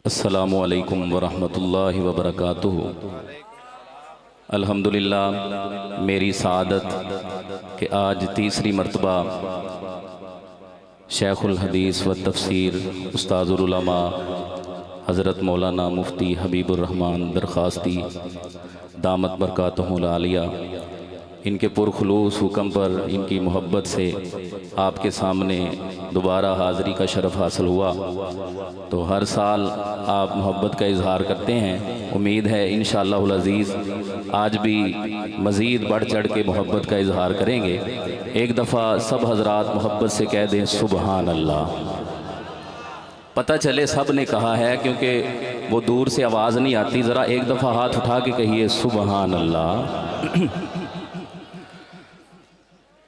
السلام علیکم ورحمۃ اللہ وبرکاتہ۔ الحمدللہ میری سعادت کہ آج تیسری مرتبہ شیخ الحدیث و تفسیر استاذ العلماء حضرت مولانا مفتی حبیب الرحمن درخواستی دامت برکاتہ العالیہ ان کے پرخلوص حکم پر ان کی محبت سے آپ کے سامنے دوبارہ حاضری کا شرف حاصل ہوا۔ تو ہر سال آپ محبت کا اظہار کرتے ہیں، امید ہے انشاءاللہ العزیز آج بھی مزید بڑھ چڑھ کے محبت کا اظہار کریں گے۔ ایک دفعہ سب حضرات محبت سے کہہ دیں سبحان اللہ۔ پتہ چلے سب نے کہا ہے کیونکہ وہ دور سے آواز نہیں آتی، ذرا ایک دفعہ ہاتھ اٹھا کے کہیے سبحان اللہ۔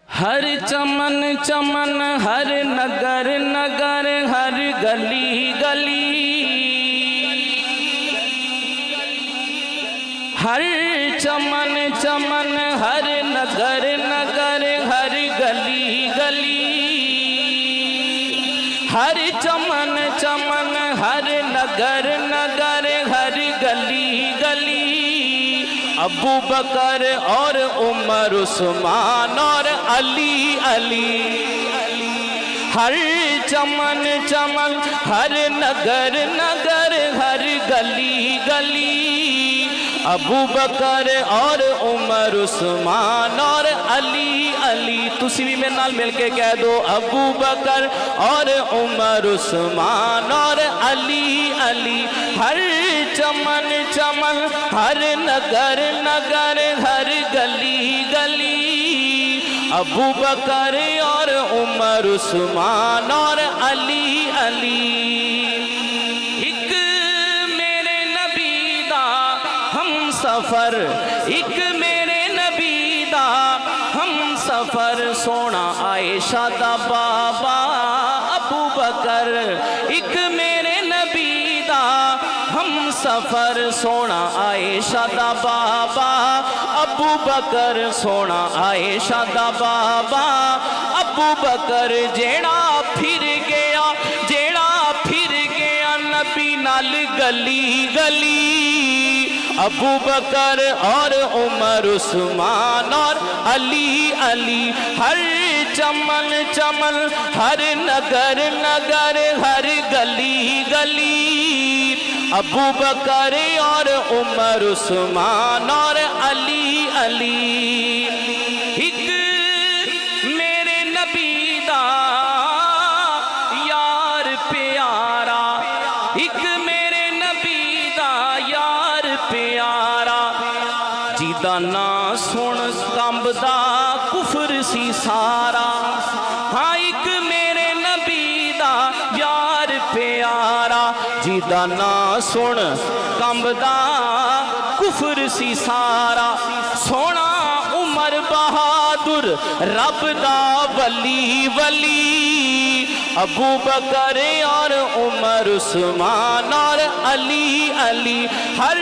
ہر چمن چمن، ہر نگر نگر، ہر گلی گلی، ہر چمن چمن، ہر نگر نگر، ہر گلی گلی، ہر چمن چمن، ہر نگر نگر، ہر گلی گلی، ابو بکر اور عمر عثمان اور علی علی، ہر چمن چمن، ہر نگر نگر، ہر گلی گلی، ابو بکر اور عمر عثمان اور علی علی۔ تسی بھی میرے نال مل کے کہہ دو ابو بکر اور عمر عثمان اور علی علی، ہر چمن چمن، ہر نگر نگر، ہر گلی گلی، ابو بکر اور عمر عثمان اور علی علی۔ ایک میرے نبی دا ہم سفر، ایک میرے نبی دا ہم سفر، سونا عائشہ دا بابا ابو بکر، ایک میرے نبی دا ہم سفر، سونا عائشہ دا بابا ابو بکر، سونا عائشہ دا بابا ابو بکر، جیڑا پھر گیا، جیڑا پھر گیا نبی نال گلی گلی، ابو بکر اور عمر عثمان اور علی علی، ہر چمن چمن، ہر نگر نگر، ہر گلی گلی، ابو بکر اور عمر عثمان اور علی علی۔ ایک میرے نبی دا یار پیارا، ایک میرے نبی دا یار پیارا، جیدہ نا سن کمبدا کفر سی سارا، ہاں ایک میرے نبی دا یار پیارا، جیدہ نا سن کمبدا کفر سی سارا، سونا عمر بہادر رب دا ولی ولی، ابو بکر اور عمر عثمان اور علی علی، ہر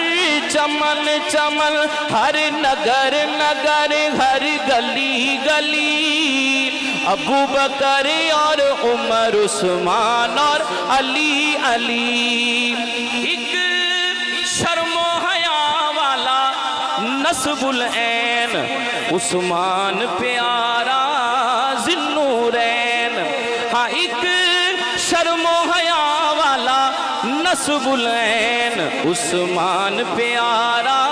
چمن چمن، ہر نگر نگر، ہر گلی گلی، ابو بکر اور عمر عثمان اور علی علی۔ ایک شرم و حیا والا نسب العین عثمان پیارا ذی النورین، ہاں ایک شرم و حیا والا نسب العین عثمان پیارا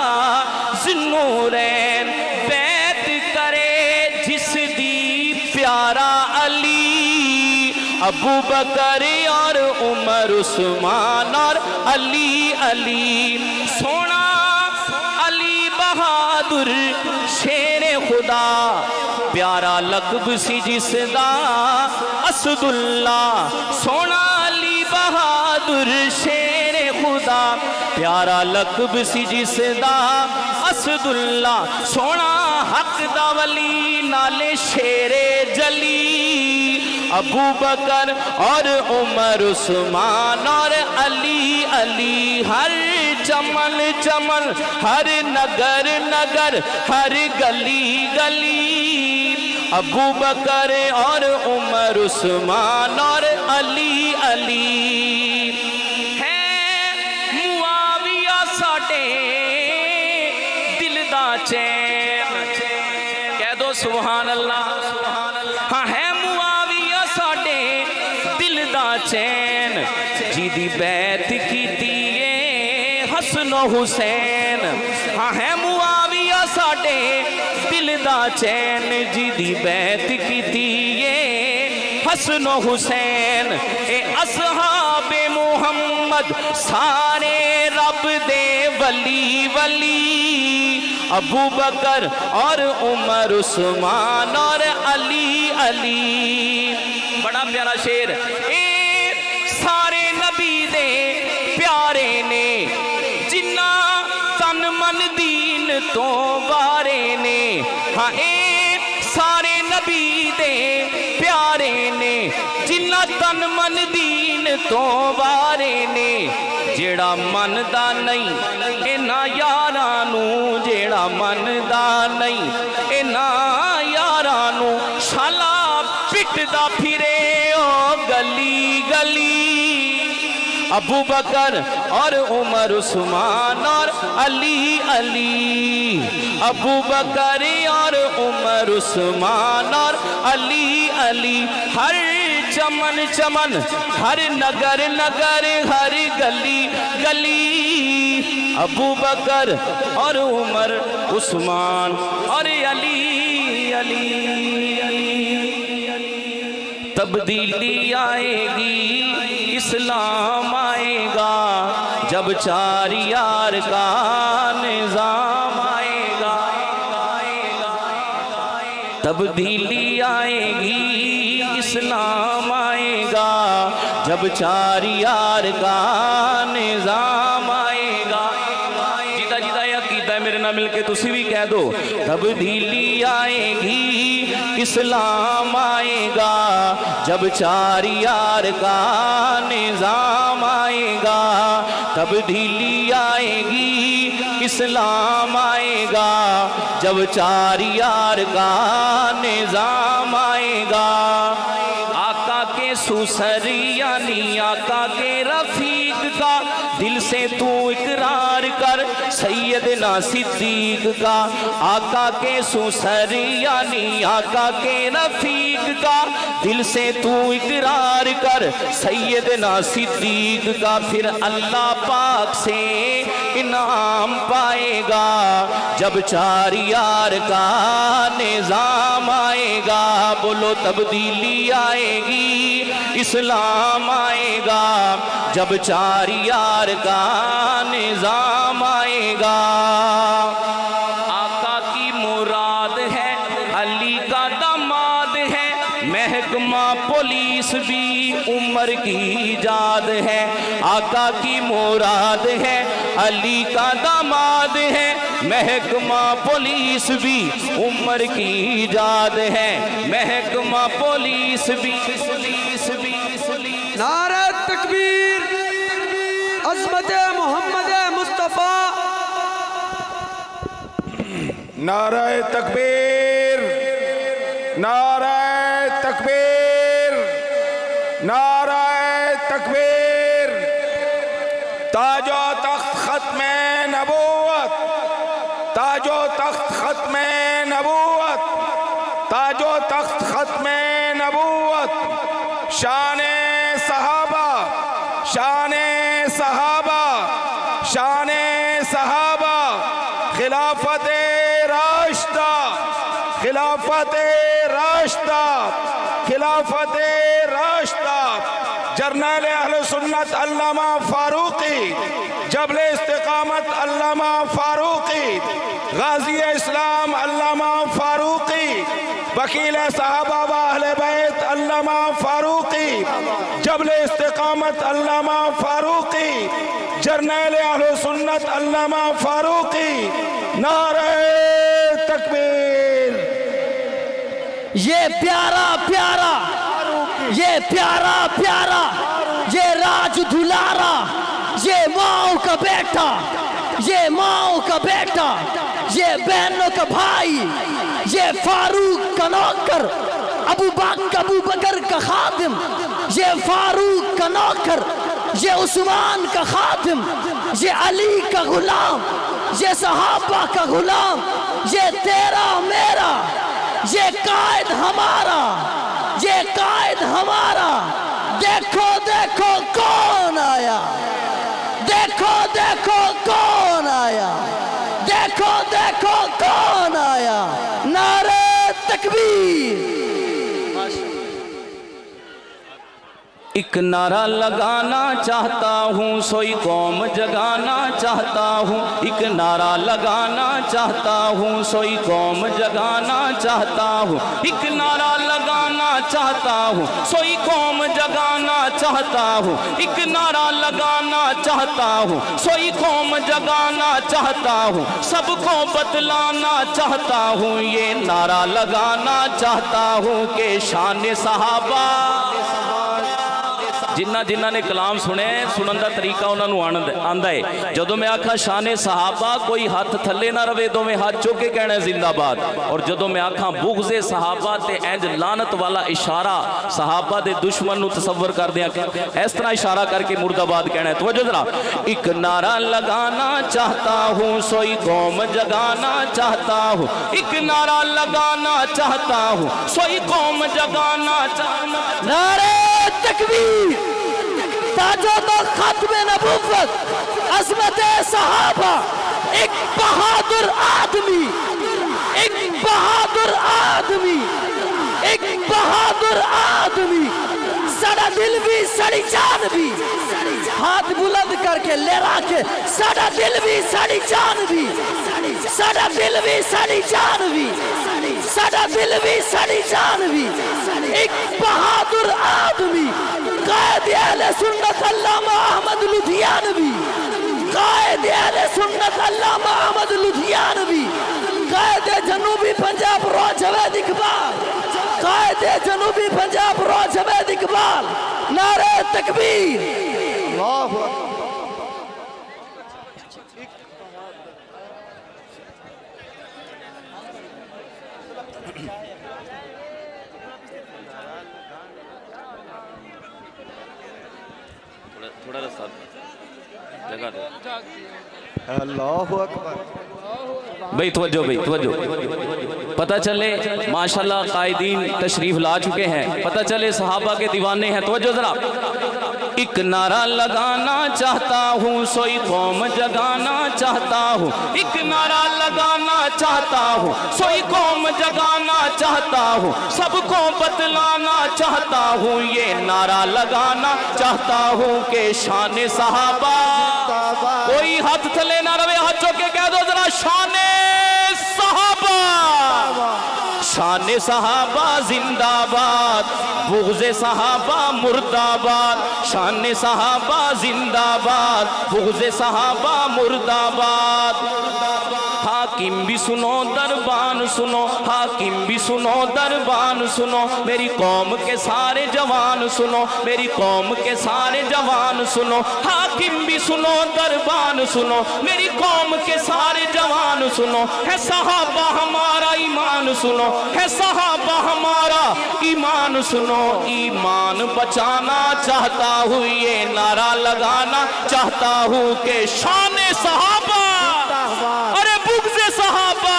ذی النورین، بیعت کرے جس دی پیارا علی، ابو بکر اور عمر عثمان اور علی علی، سونا علی بہادر شیر خدا، پیارا لقب سی جس دا اسد اللہ، سونا علی بہادر شیر خدا، پیارا لقب سی جس دا اسد اللہ، سونا حق دا ولی نالے شیر جلی، ابو بکر اور عمر عثمان اور علی علی، ہر چمن چمن، ہر نگر نگر، ہر گلی گلی، ابو بکر اور عمر عثمان اور علی علی، ہے چین، کہہ دو سبحان اللہ۔ ہاں ہے معاویہ ساڈے دل دا چین، جی دی بیعت کیتی ہے حسن و حسین۔ ہاں ہے معاویہ ساڈے دل دا چین، جی دی بیعت کیتی ہے حسن و حسین۔ اے اصحاب محمد سارے رب دے ولی ولی، ابو بکر اور عمر عثمان اور علی علی۔ بڑا پیارا شعر۔ اے سارے نبی دے پیارے نے، جنہ تن من دین تو وارے نے۔ ہاں اے سارے نبی دے پیارے نے، جنہ تن من دین تو وارے نے۔ جیڑا من دا نہیں اینا یارانو، جیڑا من دا نہیں اینا یارانو، شالا پٹ دا پھرے او گلی گلی۔ ابو بکر اور عمر عثمان اور علی علی، ابو بکر اور عمر عثمان اور علی علی۔ ہر چمن چمن، ہر نگر نگر، ہر گلی گلی، ابو بکر اور عمر عثمان اور علی علی۔ تبدیلی آئے گی، اسلام آئے گا، جب چار یار کا نظام آئے گا۔ تبدیلی آئے گی، اسلام آئے گا، جب چار یار کا نظام آئے گا۔ جیتا جیتا یہ عقیدہ ہے، میرے نہ مل کے تسی بھی کہہ دو۔ تبدیلی آئے گی، اسلام آئے گا، جب چار یار کا نظام آئے گا۔ تبدیلی آئے گی، اسلام آئے گا، جب چار یار کا نظام آئے گا۔ آقا کے سسر یعنی آقا کے رفیق کا دل سے تو اقرار کر، سیدنا صدیق کا۔ آقا کے سسر یعنی آقا کے رفیق کا دل سے تو اقرار کر، سیدنا صدیق کا۔ پھر اللہ پاک سے انعام پائے گا، جب چار یار کا نظام آئے گا۔ بولو تبدیلی آئے گی، اسلام آئے گا، جب چار یار کا نظام آئے گا۔ آقا کی مراد ہے، علی کا داماد ہے، محکمہ پولیس بھی عمر کی ایجاد ہے۔ آقا کی مراد ہے، علی کا داماد ہے، محکمہ پولیس بھی عمر کی ایجاد ہے، محکمہ پولیس بھی۔ نعرہ تکبیر، عظمت محمد مصطفیٰ۔ نعرہ تکبیر، نعرہ تکبیر، نعرہ تکبیر۔ تاج و تخت ختم نبوت، تاج و تخت ختم نبوت، تاج و تخت ختم نبوت۔ شان صحابہ، شان صحابہ، شان صحابہ، خلافت راشدہ، خلافت راشدہ، خلافت راشدہ۔ جرنیل اہل سنت علامہ فاروقی، جبل استقامت علامہ فاروقی، غازی اسلام علامہ فاروقی، وکیل صحابہ و اہل بیت علامہ فاروقی، جبل استقامت علامہ فاروقی، جرنیل اہل سنت علامہ فاروقی۔ نعرہ تکبیر۔ یہ پیارا پیارا، یہ پیارا پیارا، یہ راج دلارا، یہ ماؤں کا بیٹا، یہ ماؤں کا بیٹا، یہ بہنوں کا بھائی، یہ فاروق کا نوکر، ابو بکر کا خادم، یہ فاروق کا نوکر، یہ عثمان کا خادم، یہ علی کا غلام، یہ صحابہ کا غلام، یہ تیرا میرا، یہ قائد ہمارا، یہ قائد ہمارا۔ دیکھو دیکھو کون آیا، دیکھو دیکھو کون آیا، دیکھو دیکھو کون آیا۔ نعرہ تکبیر۔ ایک نعرہ لگانا چاہتا ہوں، سوئی قوم جگانا چاہتا ہوں۔ ایک نعرہ لگانا چاہتا ہوں، سوئی قوم جگانا چاہتا ہوں۔ ایک نعرہ لگانا چاہتا ہوں، سوئی قوم جگانا چاہتا ہوں۔ ایک نعرہ لگانا چاہتا ہوں، سوئی قوم جگانا چاہتا ہوں۔ سب کو بتلانا چاہتا ہوں، یہ نعرہ لگانا چاہتا ہوں کہ شان صحابہ۔ جنہ نے کلام سنے سنن دا طریقہ انہاں نوں آندا ہے۔ جدوں میں آکھاں شان صحابہ، کوئی ہاتھ تھلے نہ رہے، دوویں ہاتھ چوک کے کہنا ہے زندہ باد۔ اور جدوں میں آکھاں بغض صحابہ تے انج لعنت والا اشارہ صحابہ دے دشمن نوں تصور کر دیاں کہ اس طرح اشارہ کر کے مرد آباد کہنا ہے۔ توجہ ذرا۔ ایک نعرہ لگانا چاہتا ہوں، سوئی قوم جگانا چاہتا ہوں۔ ایک نعرہ لگانا چاہتا ہوں، سوئی قوم جگانا چاہتا ہوں۔ نعرہ تکبیر۔ تاج و تخت ختم نبوت، عظمت صحابہ۔ ایک بہادر آدمی، ایک بہادر آدمی، ایک بہادر آدمی۔ ساڑا دل بھی ساڑی جان بھی، ہاتھ بلند کر کے لہرا کے، ساڑا دل بھی ساڑی جان بھی، ساڑا دل بھی ساڑی جان بھی، ساڑا دل بھی ساڑی جان بھی۔ ایک بہادر آدمی، قائد اہل سنت علامہ احمد لدھیانوی، قائد اہل سنت علامہ احمد لدھیانوی، قائد جنوبی پنجاب روز جاوید اقبال، قائد جنوبی پنجاب روز جاوید اقبال۔ نعرہ تکبیر۔ اللہ اکبر۔ تھوڑا رستہ جگہ دے۔ اللہ اکبر۔ بھئی توجہ پتہ چلے ماشاءاللہ قائدین تشریف لا چکے ہیں، پتہ چلے صحابہ کے دیوانے ہیں۔ توجہ ذرا۔ ایک نعرہ لگانا چاہتا ہوں، سوئی قوم جگانا چاہتا ہوں۔ ایک نعرہ لگانا چاہتا ہوں، سوئی قوم جگانا چاہتا ہوں۔ سب کو بتلانا چاہتا ہوں، یہ نعرہ لگانا چاہتا ہوں کہ شان صحابہ۔ کوئی ہاتھ تھلے نہ روے، ہاتھ چوکے کہہ دو ذرا، شان صحابہ۔ شان صحابہ زندہ باد، بغض صحابہ مرد آباد۔ شان صحابہ زندہ باد، بغض صحابہ مرد آباد۔ حاکم بھی سنو دربان سنو، حاکم بھی سنو دربان سنو، میری قوم کے سارے جوان سنو، میری قوم کے سارے جوان سنو۔ حاکم بھی سنو دربان سنو، میری قوم کے سارے جوان سنو۔ ہے صحابہ ہمارا ایمان سنو، ہے صحابہ ہمارا ایمان سنو۔ ایمان بچانا چاہتا ہوں، یہ نعرہ لگانا چاہتا ہوں کہ شان صحابہ۔ ارے بغض صحابہ،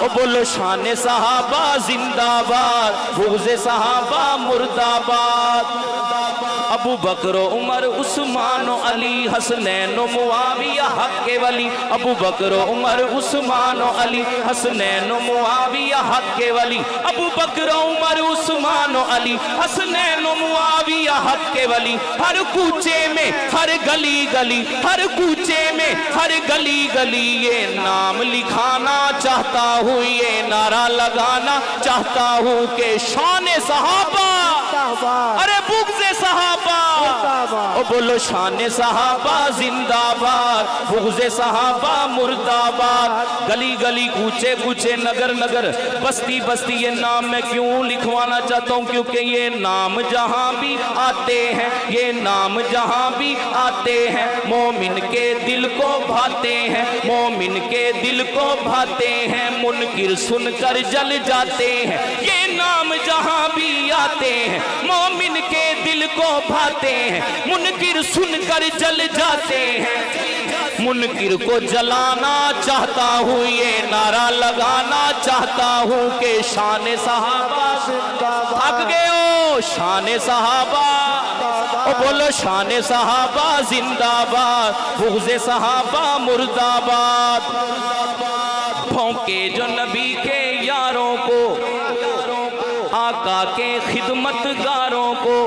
او بولو شان صحابہ زندہ باد، بغض صحابہ مرد آباد۔ ابو بکر و عمر عثمان و علی، حسنین و معاویہ حق کے ولی۔ ابو بکر و عمر عثمان و علی، حسنین و معاویہ حق کے ولی۔ ابو بکر و عمر عثمان و علی، حسنین و معاویہ حق کے ولی۔ ہر کوچے میں، ہر گلی گلی، ہر کوچے میں، ہر گلی گلی یہ نام لکھانا چاہتا ہوں، یہ نعرہ لگانا چاہتا ہوں کہ شان صحابہ۔ ارے بغض صحابہ، او بولو شان صحابہ زندہ باد، بغض صحابہ مرد آباد۔ گلی گلی کوچے کوچے نگر نگر بستی بستی یہ نام میں کیوں لکھوانا چاہتا ہوں؟ کیونکہ یہ نام جہاں بھی آتے ہیں، یہ نام جہاں بھی آتے ہیں، مومن کے دل کو بھاتے ہیں، مومن کے دل کو بھاتے ہیں، منکر سن کر جل جاتے ہیں۔ یہ نام جہاں بھی آتے ہیں، مومن کے دل کو بھاتے ہیں، منکر سن کر جل جاتے ہیں۔ منکر کو جلانا چاہتا ہوں، یہ نعرہ لگانا چاہتا ہوں کہ شان صحابہ تھک گئے ہو، شان صحابہ او بولو شان صحابہ زندہ باد، بغض صحابہ مرد آباد۔ پھونکے جو نبی کے یاروں کو، آقا کے خدمت گاروں کو،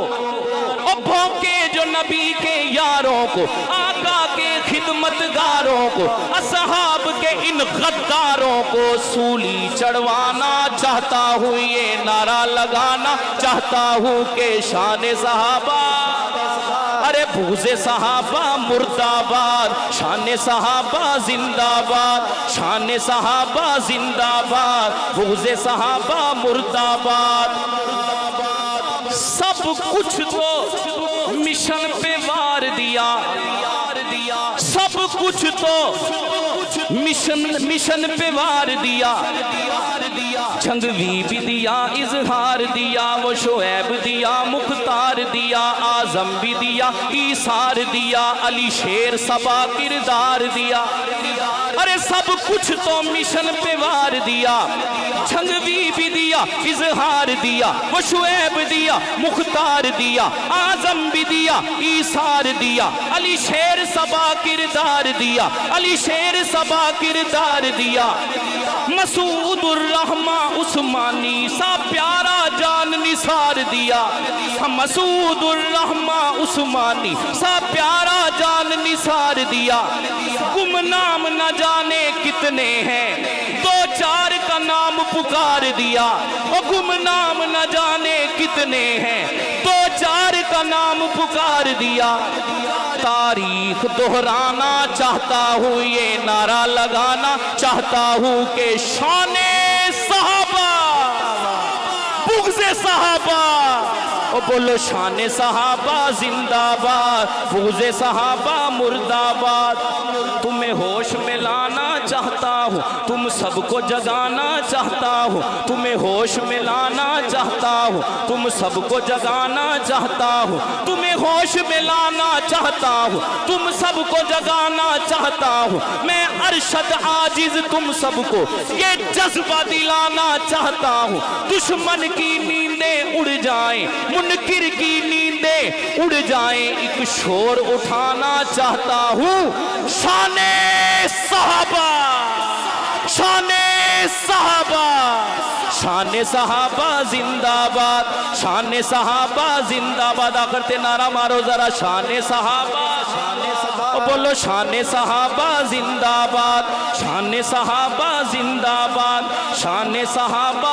او بھونکے جو نبی کے یاروں کو، آقا کے خدمت گاروں کو، اصحاب کے ان غداروں کو سولی چڑھوانا چاہتا ہوں، یہ نعرہ لگانا چاہتا ہوں کہ شان صحابہ، ارے بغض صحابہ مرد آباد، شان صحابہ زندہ باد، شان صحابہ زندہ باد، بغض صحابہ مرد آباد۔ سب کچھ تو مشن پہ وار دیا، سب کچھ تو مشن پہ وار دیا، جنگوی بھی دیا، اظہار دیا، وہ شعیب دیا، مختار دیا، اعظم بھی دیا، ایثار دیا، علی شیر صبا کردار دیا، ارے سب کچھ تو مشن پہ وار دیا، جنگوی بھی دیا، اظہار دیا، وہ شعیب دیا، مختار دیا، اعظم بھی دیا، ایثار دیا، علی شیر صبا کردار دیا، علی شیر صبا کردار دیا، مسعود الرحمن عثمانی سا پیارا جان نثار دیا، مسعود الرحمن عثمانی سا پیارا جان نثار دیا، گمنام نہ جانے کتنے ہیں، دو چار کا نام پکار دیا، اور گمنام نہ جانے کتنے ہیں، دو چار کا نام پکار دیا، تاریخ دہرانا چاہتا ہوں، یہ نعرہ لگانا چاہتا ہوں کہ شان صحابہ بغض صحابہ، او بولو شان صحابہ زندہ باد، بغض صحابہ مرد آباد۔ تمہیں ہوش میں لانا چاہتا ہوں، تم سب کو جگانا چاہتا ہوں، تمہیں ہوش میں لانا چاہتا ہوں، تم سب کو جگانا چاہتا ہوں، تمہیں ہوش میں لانا چاہتا ہوں، تم سب کو جگانا چاہتا ہوں، میں ارشد عاجز تم سب کو یہ جذبہ دلانا چاہتا ہوں، دشمن کی نیندیں اڑ جائیں، منکر کی نیندیں اڑ جائیں، ایک شور اٹھانا چاہتا ہوں، شان صحابہ، شان صحابہ، شان صحابہ زندہ باد، شان صحابہ زندہ باد۔ کرتے نعرہ مارو ذرا شان صحابہ، بولو شان صحابہ زندہ باد، شان صحابہ زندہ باد، شان صحابہ